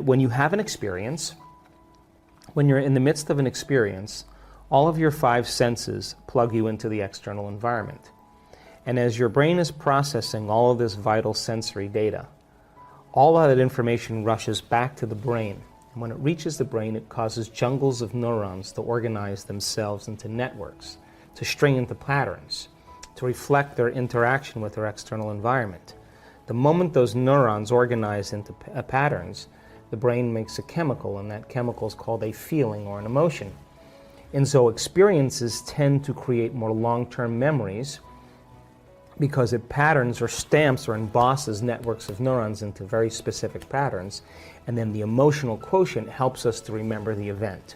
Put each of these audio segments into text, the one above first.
When you have an experience, when you're in the midst of an experience, all of your five senses plug you into the external environment. And as your brain is processing all of this vital sensory data, all of that information rushes back to the brain. And when it reaches the brain, it causes jungles of neurons to organize themselves into networks, to string into patterns, to reflect their interaction with their external environment. The moment those neurons organize into patterns, the brain makes a chemical, and that chemical is called a feeling or an emotion. And so experiences tend to create more long-term memories because it patterns or stamps or embosses networks of neurons into very specific patterns, and then the emotional quotient helps us to remember the event.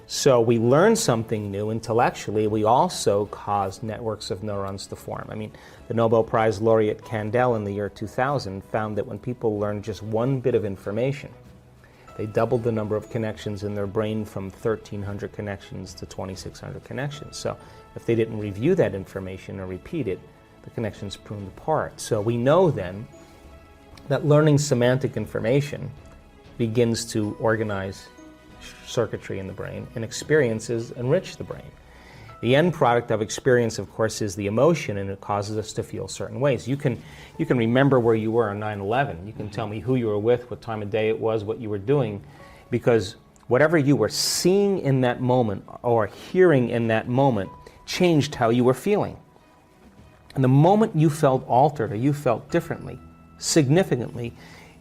So we learn something new intellectually, we also cause networks of neurons to form. I mean, the Nobel Prize laureate Kandel in the year 2000 found that when people learn just one bit of information, they doubled the number of connections in their brain from 1,300 connections to 2,600 connections. So if they didn't review that information or repeat it, the connections pruned apart. So we know then that learning semantic information begins to organize circuitry in the brain, and experiences enrich the brain. The end product of experience, of course, is the emotion, and it causes us to feel certain ways. You can remember where you were on 9/11. You can tell me who you were with, what time of day it was, what you were doing, because whatever you were seeing in that moment or hearing in that moment changed how you were feeling. And the moment you felt altered or you felt differently, significantly,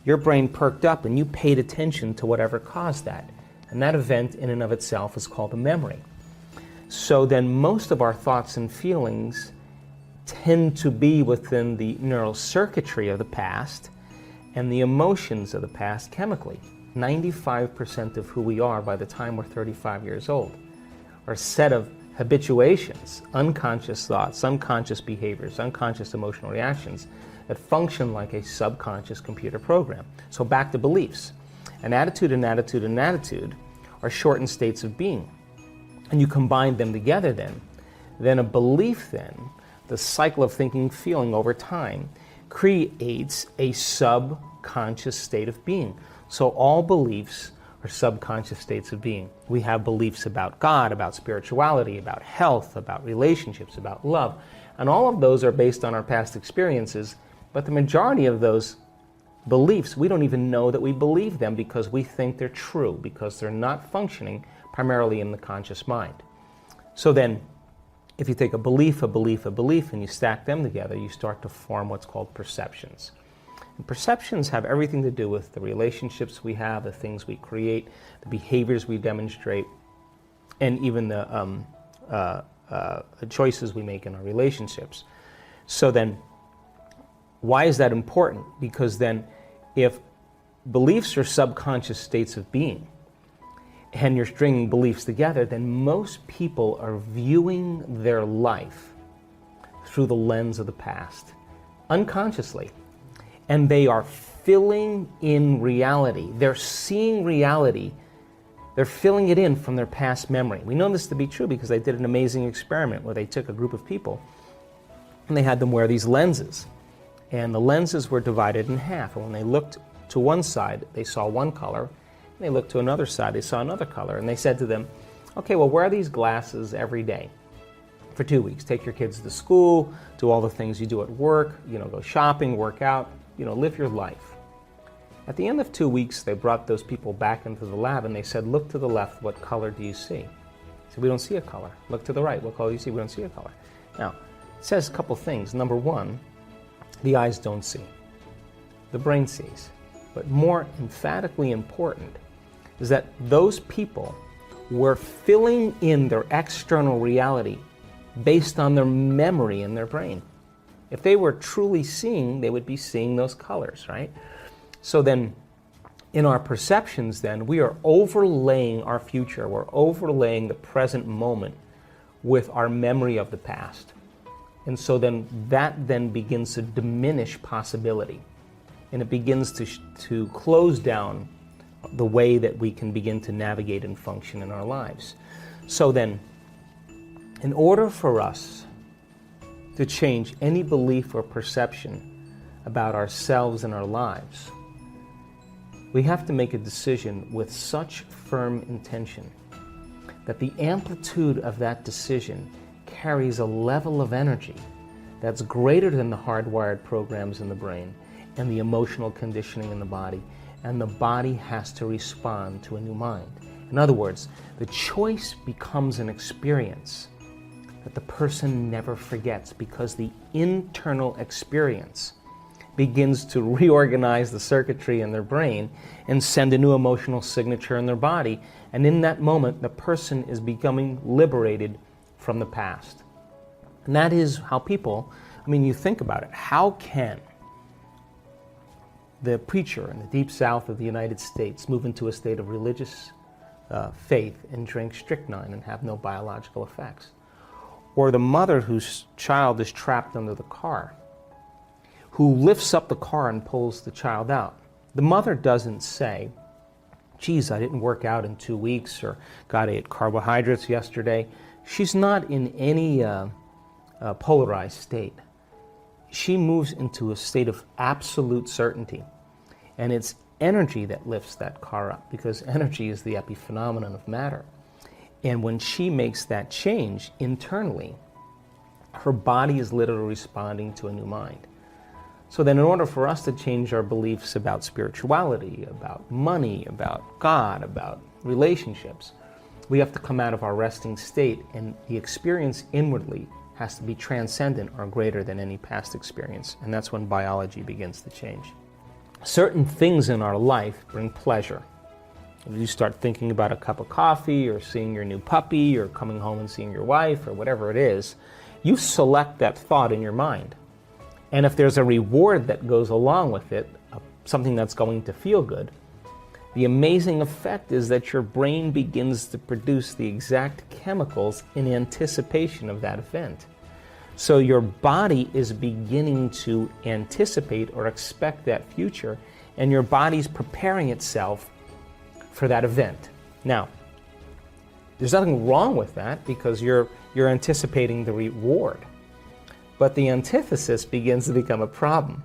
your brain perked up and you paid attention to whatever caused that. And that event in and of itself is called a memory. So then most of our thoughts and feelings tend to be within the neural circuitry of the past and the emotions of the past chemically. 95% of who we are by the time we're 35 years old are a set of habituations, unconscious thoughts, unconscious behaviors, unconscious emotional reactions that function like a subconscious computer program. So back to beliefs. An attitude and attitude and attitude are shortened states of being. And you combine them together then a belief then, the cycle of thinking, feeling over time, creates a subconscious state of being. So all beliefs are subconscious states of being. We have beliefs about God, about spirituality, about health, about relationships, about love. And all of those are based on our past experiences, but the majority of those beliefs, we don't even know that we believe them because we think they're true, because they're not functioning primarily in the conscious mind. So then, if you take a belief, and you stack them together, you start to form what's called perceptions. And perceptions have everything to do with the relationships we have, the things we create, the behaviors we demonstrate, and even the choices we make in our relationships. So then, why is that important? Because then, if beliefs are subconscious states of being, and you're stringing beliefs together, then most people are viewing their life through the lens of the past, unconsciously. And they are filling in reality. They're seeing reality. They're filling it in from their past memory. We know this to be true because they did an amazing experiment where they took a group of people and they had them wear these lenses. And the lenses were divided in half. And when they looked to one side, they saw one color. And they looked to another side, they saw another color. And they said to them, okay, well, wear these glasses every day for 2 weeks. Take your kids to school, do all the things you do at work, go shopping, work out, live your life. At the end of 2 weeks, they brought those people back into the lab and they said, look to the left, what color do you see? So we don't see a color. Look to the right, what color do you see? We don't see a color. Now, it says a couple things. Number one, the eyes don't see. The brain sees. But more emphatically important is that those people were filling in their external reality based on their memory in their brain. If they were truly seeing, they would be seeing those colors, right? So then, in our perceptions then, we are overlaying our future. We're overlaying the present moment with our memory of the past. And so then, that then begins to diminish possibility. And it begins to close down the way that we can begin to navigate and function in our lives. So then, in order for us to change any belief or perception about ourselves and our lives, we have to make a decision with such firm intention that the amplitude of that decision carries a level of energy that's greater than the hardwired programs in the brain and the emotional conditioning in the body, and the body has to respond to a new mind. In other words, the choice becomes an experience that the person never forgets, because the internal experience begins to reorganize the circuitry in their brain and send a new emotional signature in their body. And in that moment, the person is becoming liberated from the past. And that is how people, you think about it, how can the preacher in the deep south of the United States move into a state of religious faith and drink strychnine and have no biological effects? Or the mother whose child is trapped under the car, who lifts up the car and pulls the child out. The mother doesn't say, geez, I didn't work out in 2 weeks, or God, I ate carbohydrates yesterday. She's not in any polarized state. She moves into a state of absolute certainty. And it's energy that lifts that car up, because energy is the epiphenomenon of matter. And when she makes that change internally, her body is literally responding to a new mind. So then in order for us to change our beliefs about spirituality, about money, about God, about relationships, we have to come out of our resting state, and the experience inwardly has to be transcendent or greater than any past experience. And that's when biology begins to change. Certain things in our life bring pleasure. If you start thinking about a cup of coffee, or seeing your new puppy, or coming home and seeing your wife, or whatever it is, you select that thought in your mind. And if there's a reward that goes along with it, something that's going to feel good, the amazing effect is that your brain begins to produce the exact chemicals in anticipation of that event. So your body is beginning to anticipate or expect that future, and your body's preparing itself for that event. Now, there's nothing wrong with that, because you're anticipating the reward. But the antithesis begins to become a problem.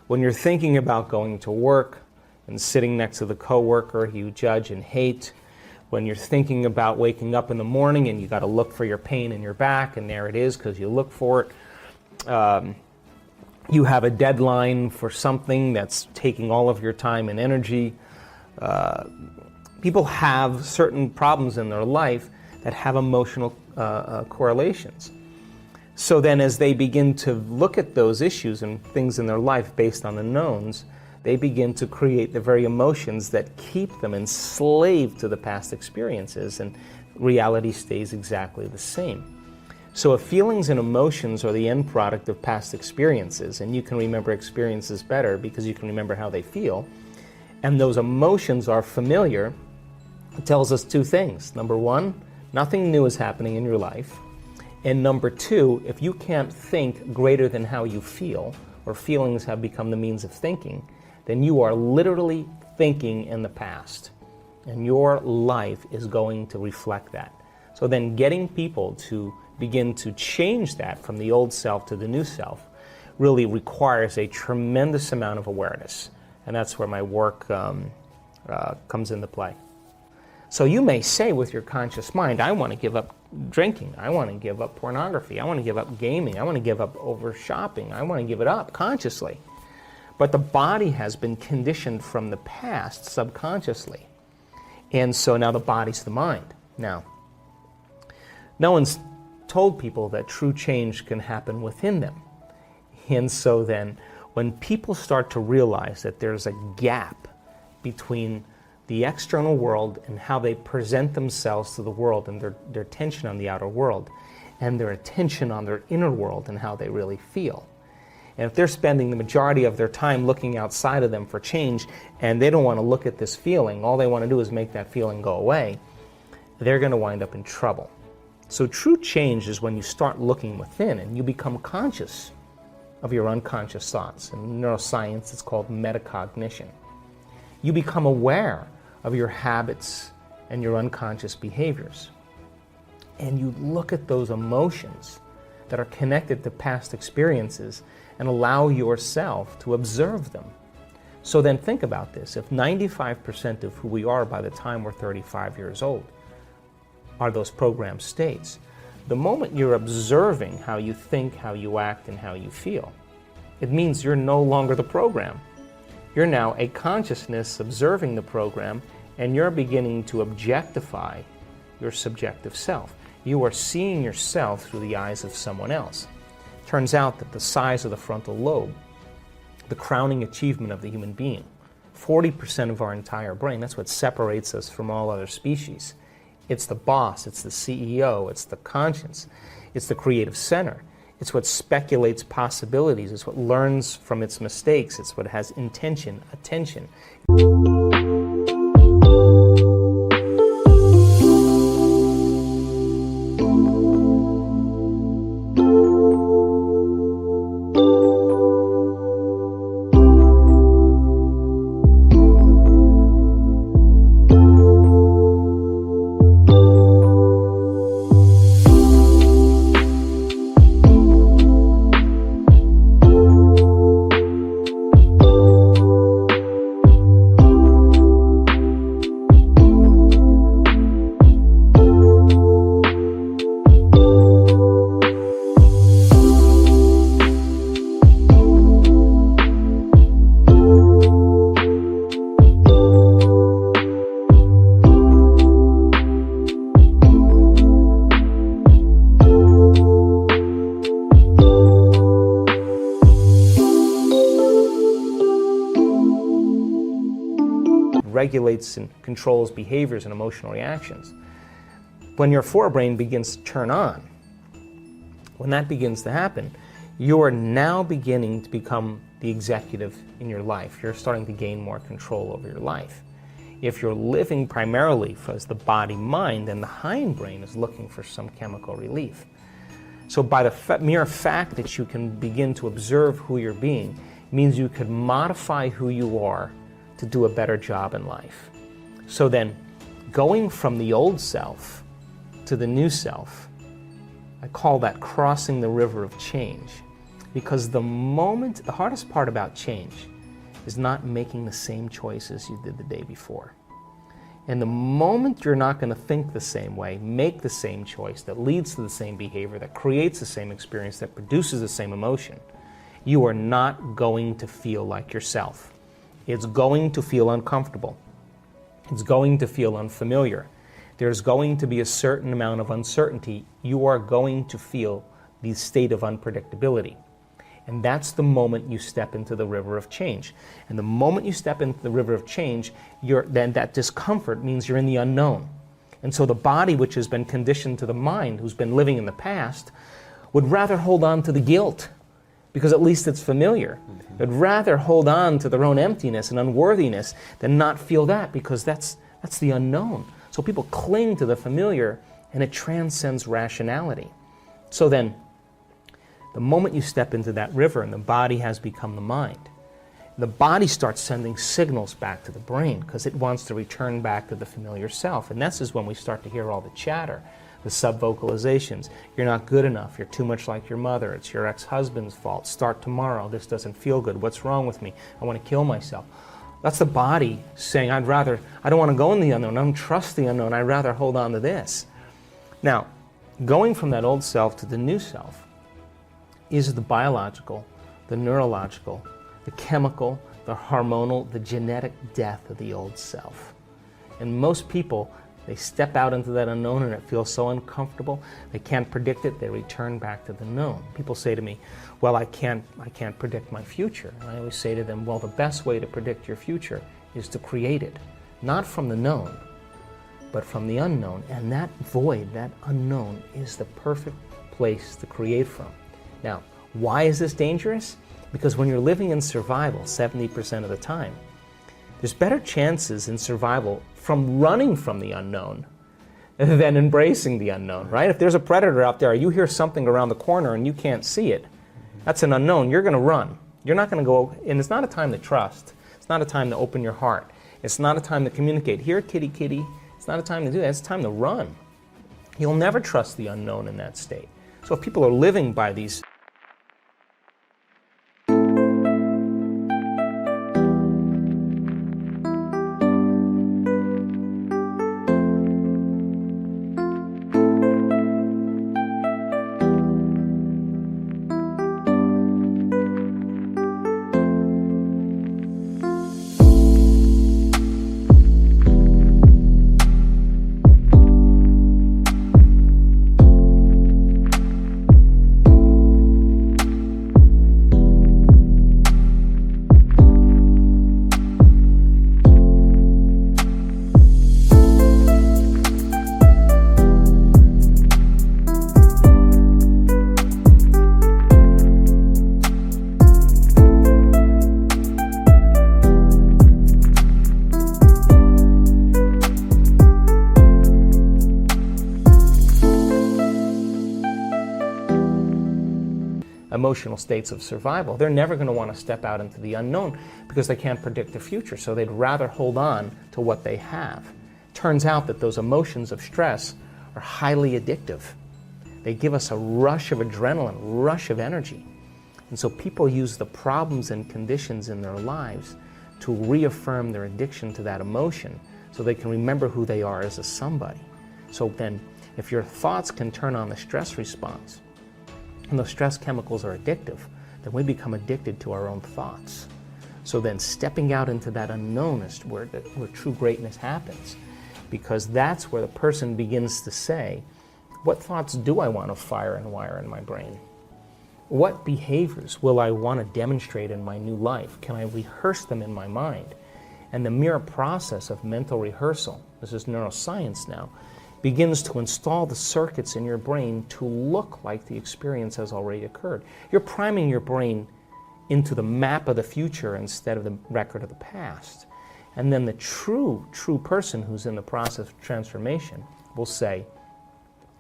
When you're thinking about going to work and sitting next to the coworker you judge and hate, when you're thinking about waking up in the morning and you got to look for your pain in your back, and there it is because you look for it. You have a deadline for something that's taking all of your time and energy. People have certain problems in their life that have emotional correlations. So then as they begin to look at those issues and things in their life based on the knowns, they begin to create the very emotions that keep them enslaved to the past experiences, and reality stays exactly the same. So if feelings and emotions are the end product of past experiences, and you can remember experiences better because you can remember how they feel, and those emotions are familiar, it tells us two things. Number one, nothing new is happening in your life. And number two, if you can't think greater than how you feel, or feelings have become the means of thinking, then you are literally thinking in the past. And your life is going to reflect that. So then getting people to begin to change that from the old self to the new self really requires a tremendous amount of awareness. And that's where my work comes into play. So you may say with your conscious mind, I want to give up drinking, I want to give up pornography, I want to give up gaming, I want to give up over shopping, I want to give it up consciously. But the body has been conditioned from the past subconsciously. And so now the body's the mind. Now, no one's told people that true change can happen within them. And so then when people start to realize that there's a gap between the external world and how they present themselves to the world, and their attention on the outer world, and their attention on their inner world and how they really feel. And if they're spending the majority of their time looking outside of them for change, and they don't want to look at this feeling, all they want to do is make that feeling go away, they're going to wind up in trouble. So true change is when you start looking within and you become conscious of your unconscious thoughts. In neuroscience, it's called metacognition. You become aware of your habits and your unconscious behaviors. And you look at those emotions that are connected to past experiences and allow yourself to observe them. So then think about this. If 95% of who we are by the time we're 35 years old are those programmed states, the moment you're observing how you think, how you act, and how you feel, it means you're no longer the program. You're now a consciousness observing the program, and you're beginning to objectify your subjective self. You are seeing yourself through the eyes of someone else. Turns out that the size of the frontal lobe, the crowning achievement of the human being, 40% of our entire brain, that's what separates us from all other species. It's the boss, it's the CEO, it's the conscience, it's the creative center. It's what speculates possibilities, it's what learns from its mistakes, it's what has intention, attention. Regulates and controls behaviors and emotional reactions. When your forebrain begins to turn on, when that begins to happen, you are now beginning to become the executive in your life. You're starting to gain more control over your life. If you're living primarily as the body-mind, then the hindbrain is looking for some chemical relief. So by the mere fact that you can begin to observe who you're being means you could modify who you are to do a better job in life. So then, going from the old self to the new self, I call that crossing the river of change. Because the hardest part about change is not making the same choices you did the day before. And the moment you're not going to think the same way, make the same choice that leads to the same behavior, that creates the same experience, that produces the same emotion, you are not going to feel like yourself. It's going to feel uncomfortable. It's going to feel unfamiliar. There's going to be a certain amount of uncertainty. You are going to feel the state of unpredictability. And that's the moment you step into the river of change. And the moment you step into the river of change, then that discomfort means you're in the unknown. And so the body, which has been conditioned to the mind, who's been living in the past, would rather hold on to the guilt, because at least it's familiar. They'd rather hold on to their own emptiness and unworthiness than not feel that, because that's the unknown. So people cling to the familiar, and it transcends rationality. So then, the moment you step into that river and the body has become the mind, the body starts sending signals back to the brain because it wants to return back to the familiar self. And this is when we start to hear all the chatter, the sub-vocalizations. You're not good enough. You're too much like your mother. It's your ex-husband's fault. Start tomorrow. This doesn't feel good. What's wrong with me? I want to kill myself. That's the body saying, I don't want to go in the unknown. I don't trust the unknown. I'd rather hold on to this. Now, going from that old self to the new self is the biological, the neurological, the chemical, the hormonal, the genetic death of the old self. And most people, they step out into that unknown and it feels so uncomfortable, they can't predict it, they return back to the known. People say to me, well, I can't predict my future. And I always say to them, well, the best way to predict your future is to create it, not from the known, but from the unknown. And that void, that unknown, is the perfect place to create from. Now, why is this dangerous? Because when you're living in survival 70% of the time, there's better chances in survival from running from the unknown than embracing the unknown, right? If there's a predator out there, you hear something around the corner and you can't see it, that's an unknown. You're going to run. You're not going to go, and it's not a time to trust. It's not a time to open your heart. It's not a time to communicate. Here, kitty, kitty. It's not a time to do that. It's time to run. You'll never trust the unknown in that state. So if people are living by these emotional states of survival. They're never going to want to step out into the unknown because they can't predict the future, so they'd rather hold on to what they have. Turns out that those emotions of stress are highly addictive. They give us a rush of adrenaline, rush of energy. And so people use the problems and conditions in their lives to reaffirm their addiction to that emotion so they can remember who they are as a somebody. So then, if your thoughts can turn on the stress response, and those stress chemicals are addictive, then we become addicted to our own thoughts. So then stepping out into that unknown is where true greatness happens, because that's where the person begins to say, what thoughts do I want to fire and wire in my brain? What behaviors will I want to demonstrate in my new life? Can I rehearse them in my mind? And the mere process of mental rehearsal, this is neuroscience now, begins to install the circuits in your brain to look like the experience has already occurred. You're priming your brain into the map of the future instead of the record of the past. And then the true person who's in the process of transformation will say,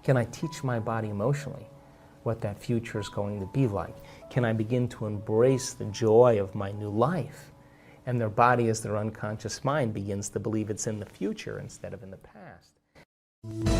can I teach my body emotionally what that future is going to be like? Can I begin to embrace the joy of my new life? And their body, as their unconscious mind, begins to believe it's in the future instead of in the past.